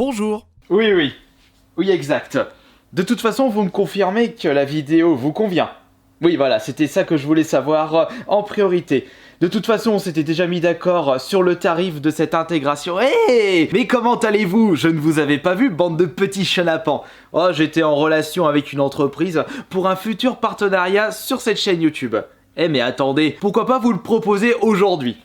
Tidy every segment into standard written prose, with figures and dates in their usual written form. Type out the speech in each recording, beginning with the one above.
Bonjour. Oui, oui. Oui, exact. De toute façon, vous me confirmez que la vidéo vous convient. Oui, voilà, c'était ça que je voulais savoir en priorité. De toute façon, on s'était déjà mis d'accord sur le tarif de cette intégration. Hé, mais comment allez-vous? Je ne vous avais pas vu, bande de petits chenapans. Oh, j'étais en relation avec une entreprise pour un futur partenariat sur cette chaîne YouTube. Eh mais attendez, pourquoi pas vous le proposer aujourd'hui?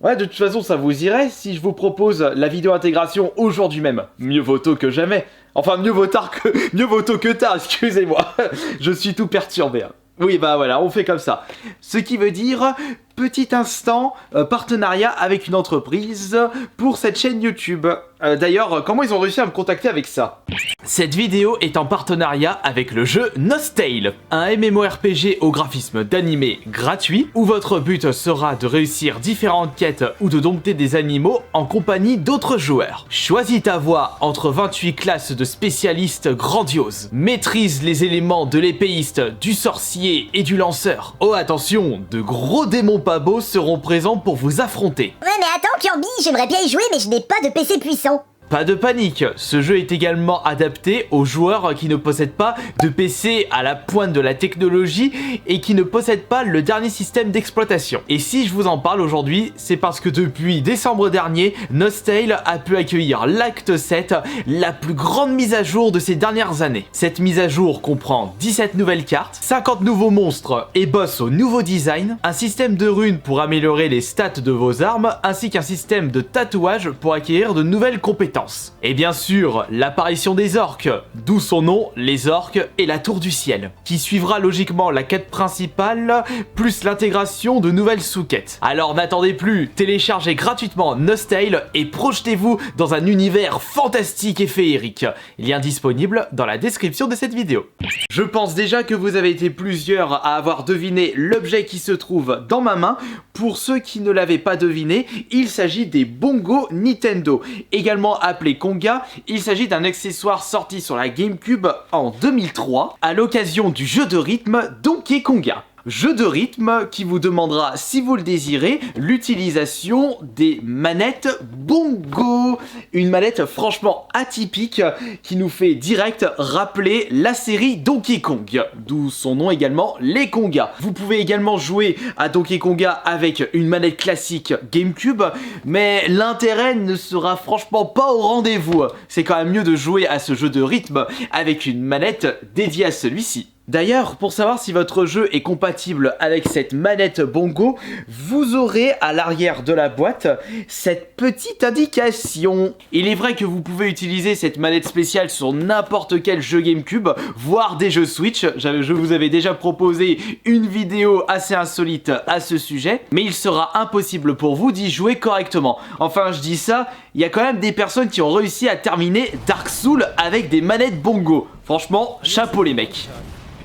Ouais, de toute façon, ça vous irait si je vous propose la vidéo intégration aujourd'hui même. Mieux vaut tôt que jamais. Enfin, mieux vaut tôt que tard, excusez-moi. Je suis tout perturbé. Oui, bah voilà, on fait comme ça. Ce qui veut dire, petit instant, partenariat avec une entreprise pour cette chaîne YouTube. D'ailleurs, comment ils ont réussi à me contacter avec ça? Cette vidéo est en partenariat avec le jeu Nostale, un MMORPG au graphisme d'animé gratuit, où votre but sera de réussir différentes quêtes ou de dompter des animaux en compagnie d'autres joueurs. Choisis ta voie entre 28 classes de spécialistes grandioses. Maîtrise les éléments de l'épéiste, du sorcier et du lanceur. Oh attention, de gros démons pas beaux seront présents pour vous affronter. Ouais mais attends Kirby, j'aimerais bien y jouer mais je n'ai pas de PC puissant. Pas de panique, ce jeu est également adapté aux joueurs qui ne possèdent pas de PC à la pointe de la technologie et qui ne possèdent pas le dernier système d'exploitation. Et si je vous en parle aujourd'hui, c'est parce que depuis décembre dernier, Nostale a pu accueillir l'acte 7, la plus grande mise à jour de ces dernières années. Cette mise à jour comprend 17 nouvelles cartes, 50 nouveaux monstres et boss au nouveau design, un système de runes pour améliorer les stats de vos armes, ainsi qu'un système de tatouage pour acquérir de nouvelles compétences. Et bien sûr, l'apparition des orques, d'où son nom, les orques et la tour du ciel, qui suivra logiquement la quête principale, plus l'intégration de nouvelles sous-quêtes. Alors n'attendez plus, téléchargez gratuitement Nostale et projetez-vous dans un univers fantastique et féerique. Lien disponible dans la description de cette vidéo. Je pense déjà que vous avez été plusieurs à avoir deviné l'objet qui se trouve dans ma main. Pour ceux qui ne l'avaient pas deviné, il s'agit des bongos Nintendo, également appelé Conga. Il s'agit d'un accessoire sorti sur la GameCube en 2003 à l'occasion du jeu de rythme Donkey Konga. Jeu de rythme qui vous demandera, si vous le désirez, l'utilisation des manettes bongo. Une manette franchement atypique qui nous fait direct rappeler la série Donkey Kong, d'où son nom également, les Konga. Vous pouvez également jouer à Donkey Konga avec une manette classique GameCube, mais l'intérêt ne sera franchement pas au rendez-vous. C'est quand même mieux de jouer à ce jeu de rythme avec une manette dédiée à celui-ci. D'ailleurs, pour savoir si votre jeu est compatible avec cette manette bongo, vous aurez à l'arrière de la boîte cette petite indication. Il est vrai que vous pouvez utiliser cette manette spéciale sur n'importe quel jeu GameCube, voire des jeux Switch. Je vous avais déjà proposé une vidéo assez insolite à ce sujet, mais il sera impossible pour vous d'y jouer correctement. Enfin, je dis ça, il y a quand même des personnes qui ont réussi à terminer Dark Souls avec des manettes bongo. Franchement, chapeau les mecs.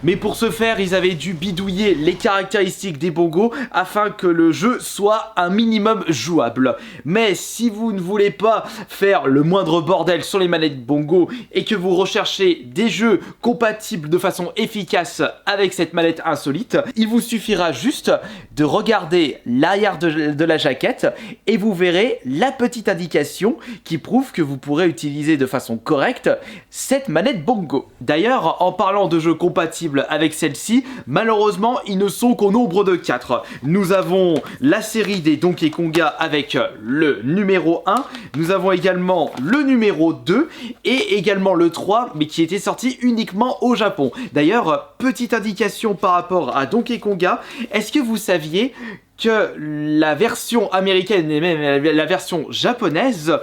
Mais pour ce faire, ils avaient dû bidouiller les caractéristiques des bongos afin que le jeu soit un minimum jouable. Mais si vous ne voulez pas faire le moindre bordel sur les manettes bongo et que vous recherchez des jeux compatibles de façon efficace avec cette manette insolite, il vous suffira juste de regarder l'arrière de la jaquette et vous verrez la petite indication qui prouve que vous pourrez utiliser de façon correcte cette manette bongo. D'ailleurs, en parlant de jeux compatibles avec celle-ci, malheureusement ils ne sont qu'au nombre de 4. Nous avons la série des Donkey Konga avec le numéro 1, nous avons également le numéro 2 et également le 3, mais qui était sorti uniquement au Japon. D'ailleurs, petite indication par rapport à Donkey Konga, est-ce que vous saviez que la version américaine et même la version japonaise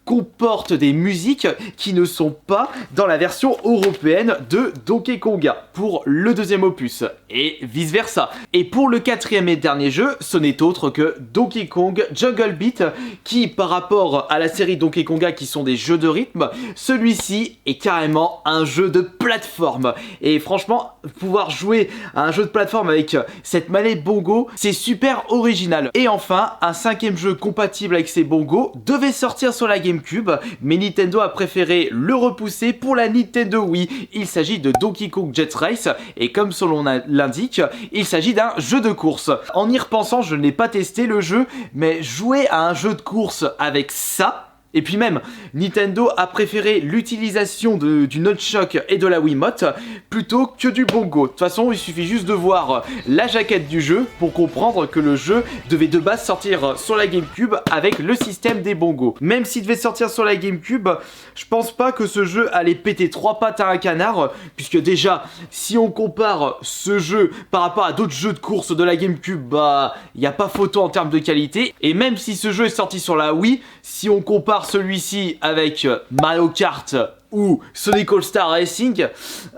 comporte des musiques qui ne sont pas dans la version européenne de Donkey Konga pour le deuxième opus et vice versa. Et pour le quatrième et dernier jeu, ce n'est autre que Donkey Kong Jungle Beat qui, par rapport à la série Donkey Konga qui sont des jeux de rythme, celui-ci est carrément un jeu de plateforme. Et franchement, pouvoir jouer à un jeu de plateforme avec cette manette bongo, c'est super original. Et enfin, un cinquième jeu compatible avec ces bongos devait sortir sur la GameCube, mais Nintendo a préféré le repousser pour la Nintendo Wii. Il s'agit de Donkey Kong Jet Race, et comme son nom l'indique, il s'agit d'un jeu de course. En y repensant, je n'ai pas testé le jeu, mais jouer à un jeu de course avec ça, Et puis même, Nintendo a préféré l'utilisation du nunchuck et de la Wiimote plutôt que du bongo. De toute façon, il suffit juste de voir la jaquette du jeu pour comprendre que le jeu devait de base sortir sur la GameCube avec le système des bongos. Même s'il devait sortir sur la GameCube, je pense pas que ce jeu allait péter 3 pattes à un canard, puisque déjà, si on compare ce jeu par rapport à d'autres jeux de course de la GameCube, bah, il n'y a pas photo en termes de qualité. Et même si ce jeu est sorti sur la Wii, si on compare celui-ci avec Mario Kart ou Sonic All-Star Racing,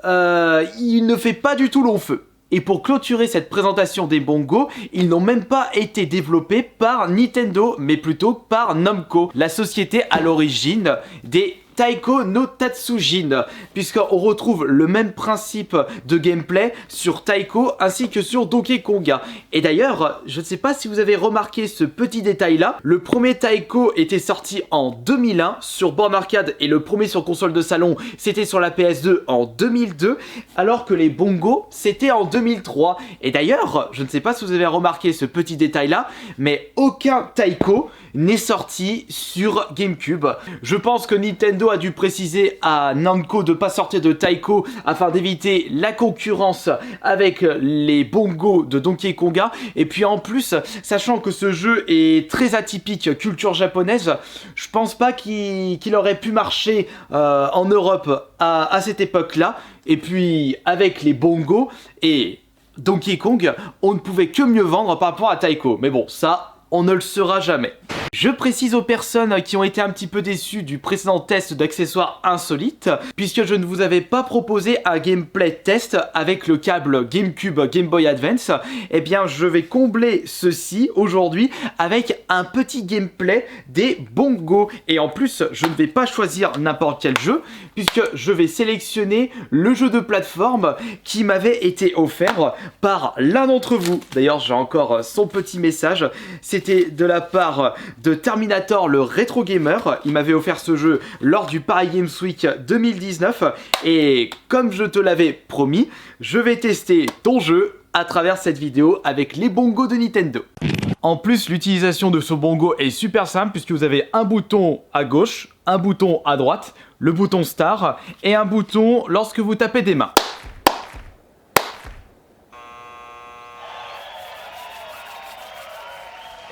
il ne fait pas du tout long feu. Et pour clôturer cette présentation des bongos, ils n'ont même pas été développés par Nintendo, mais plutôt par Namco, la société à l'origine des Taiko no Tatsujin, puisqu'on retrouve le même principe de gameplay sur Taiko ainsi que sur Donkey Konga. Et d'ailleurs, je ne sais pas si vous avez remarqué ce petit détail là, le premier Taiko était sorti en 2001 sur borne arcade et le premier sur console de salon c'était sur la PS2 en 2002, alors que les bongos c'était en 2003. Et d'ailleurs, je ne sais pas si vous avez remarqué ce petit détail là, mais aucun Taiko n'est sorti sur GameCube. Je pense que Nintendo a dû préciser à Namco de ne pas sortir de Taiko afin d'éviter la concurrence avec les bongos de Donkey Konga. Et puis en plus, sachant que ce jeu est très atypique culture japonaise, je pense pas qu'il aurait pu marcher en Europe à cette époque-là. Et puis avec les bongos et Donkey Kong, on ne pouvait que mieux vendre par rapport à Taiko. Mais bon, ça, on ne le saura jamais. Je précise aux personnes qui ont été un petit peu déçues du précédent test d'accessoires insolites, puisque je ne vous avais pas proposé un gameplay test avec le câble GameCube Game Boy Advance, eh bien je vais combler ceci aujourd'hui avec un petit gameplay des bongos. Et en plus, je ne vais pas choisir n'importe quel jeu, puisque je vais sélectionner le jeu de plateforme qui m'avait été offert par l'un d'entre vous. D'ailleurs, j'ai encore son petit message, c'était de la part de Terminator le Retro Gamer. Il m'avait offert ce jeu lors du Paris Games Week 2019 et comme je te l'avais promis, je vais tester ton jeu à travers cette vidéo avec les bongos de Nintendo. En plus, l'utilisation de ce bongo est super simple puisque vous avez un bouton à gauche, un bouton à droite, le bouton Star et un bouton lorsque vous tapez des mains.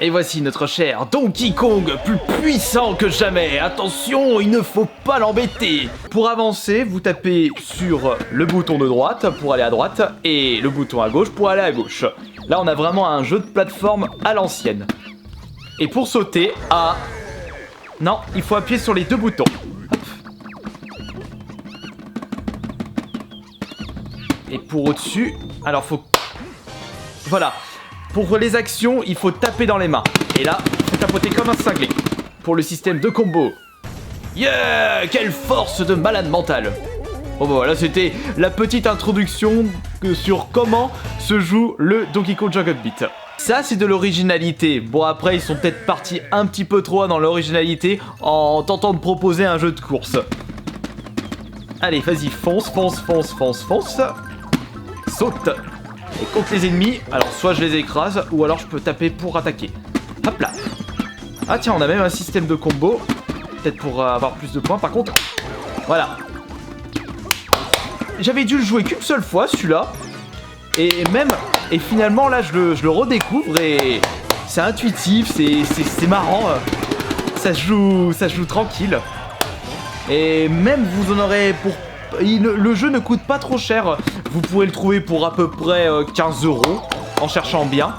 Et voici notre cher Donkey Kong, plus puissant que jamais. Attention, il ne faut pas l'embêter. Pour avancer, vous tapez sur le bouton de droite pour aller à droite et le bouton à gauche pour aller à gauche. Là, on a vraiment un jeu de plateforme à l'ancienne. Et pour sauter, non, il faut appuyer sur les deux boutons. Hop. Et pour au-dessus, alors faut... Voilà. Pour les actions, il faut taper dans les mains. Et là, il faut tapoter comme un cinglé. Pour le système de combo. Yeah! Quelle force de malade mental! Bon bah voilà, c'était la petite introduction sur comment se joue le Donkey Kong Jungle Beat. Ça, c'est de l'originalité. Bon, après, ils sont peut-être partis un petit peu trop dans l'originalité en tentant de proposer un jeu de course. Allez, vas-y, fonce, fonce, fonce, fonce, fonce. Saute. Et contre les ennemis, alors soit je les écrase, ou alors je peux taper pour attaquer. Hop là. Ah tiens, on a même un système de combo. Peut-être pour avoir plus de points, par contre. Voilà. J'avais dû le jouer qu'une seule fois, celui-là. Et finalement, là, je le redécouvre et... C'est intuitif, c'est marrant. Ça se joue tranquille. Et même, vous en aurez pour... Le jeu ne coûte pas trop cher. Vous pouvez le trouver pour à peu près 15 € en cherchant bien.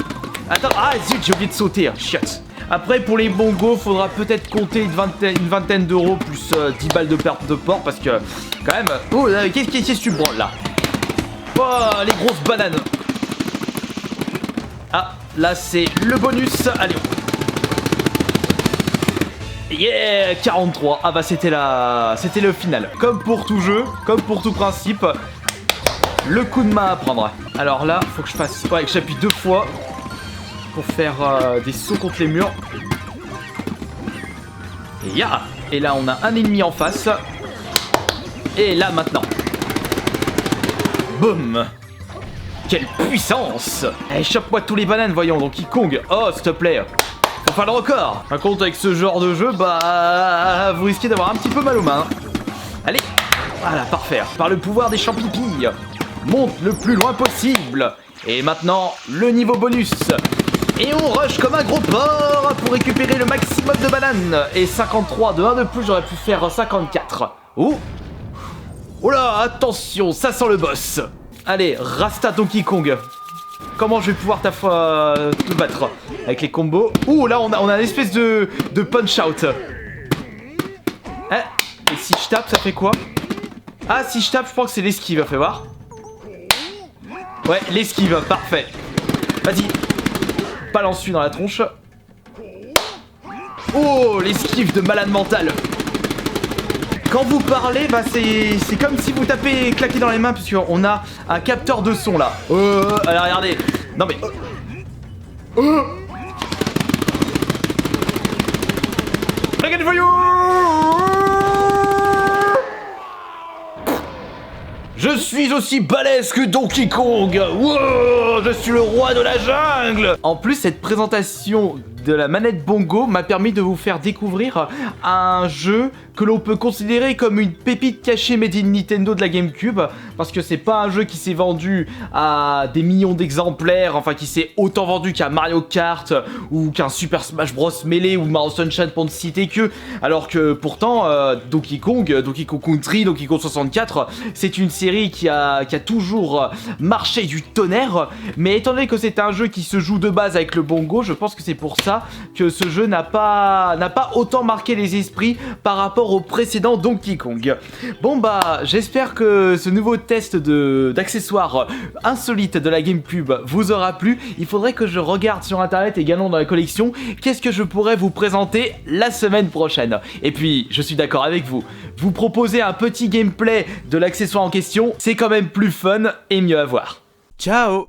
Attends, ah zut, j'ai oublié de sauter, chiotte. Après, pour les bongos, faudra peut-être compter une vingtaine d'euros plus 10 balles de perte de port parce que, quand même... Oh, qu'est-ce que tu branles là? Oh, les grosses bananes. Ah, là c'est le bonus. Allez. Yeah, 43. Ah bah c'était le final. Comme pour tout jeu, comme pour tout principe, le coup de main à prendre. Alors là, faut que je fasse... Ouais, que j'appuie 2 fois pour faire des sauts contre les murs. Et ya. Et là, on a un ennemi en face. Et là, maintenant. Boum. Quelle puissance. Eh, chope-moi tous les bananes, voyons, Donkey Kong. Oh, s'il te plaît. Faut faire le record. Par contre, avec ce genre de jeu, bah, vous risquez d'avoir un petit peu mal aux mains. Allez, voilà, parfait. Par le pouvoir des champipilles, monte le plus loin possible. Et maintenant, le niveau bonus. Et on rush comme un gros porc pour récupérer le maximum de bananes. Et 53, de 1 de plus, j'aurais pu faire 54. Ouh. Oh là, attention, ça sent le boss. Allez, Rasta Donkey Kong. Comment je vais pouvoir te battre avec les combos? Ouh, là, on a une espèce de punch-out. Et si je tape, ça fait quoi? Ah, si je tape, je pense que c'est l'esquive, fais voir. Ouais, l'esquive, parfait. Vas-y. Balance-lui dans la tronche. Oh, l'esquive de malade mental. Quand vous parlez, bah c'est comme si vous tapez claqué dans les mains, puisqu'on a un capteur de son là. Allez, regardez. Non mais... Regarde for you. Je suis aussi balèze que Donkey Kong. Wow, je suis le roi de la jungle. En plus, cette présentation de la manette bongo m'a permis de vous faire découvrir un jeu que l'on peut considérer comme une pépite cachée made in Nintendo de la GameCube, parce que c'est pas un jeu qui s'est vendu à des millions d'exemplaires, enfin qui s'est autant vendu qu'un Mario Kart ou qu'un Super Smash Bros Melee ou Mario Sunshine pour ne citer que, alors que pourtant Donkey Kong Country, Donkey Kong 64, c'est une série qui a toujours marché du tonnerre, mais étant donné que c'est un jeu qui se joue de base avec le bongo, je pense que c'est pour ça que ce jeu n'a pas autant marqué les esprits par rapport au précédent Donkey Kong. Bon bah, j'espère que ce nouveau test d'accessoires insolites de la GameCube vous aura plu. Il faudrait que je regarde sur internet également dans la collection qu'est-ce que je pourrais vous présenter la semaine prochaine. Et puis, je suis d'accord avec vous, vous proposer un petit gameplay de l'accessoire en question, c'est quand même plus fun et mieux à voir. Ciao!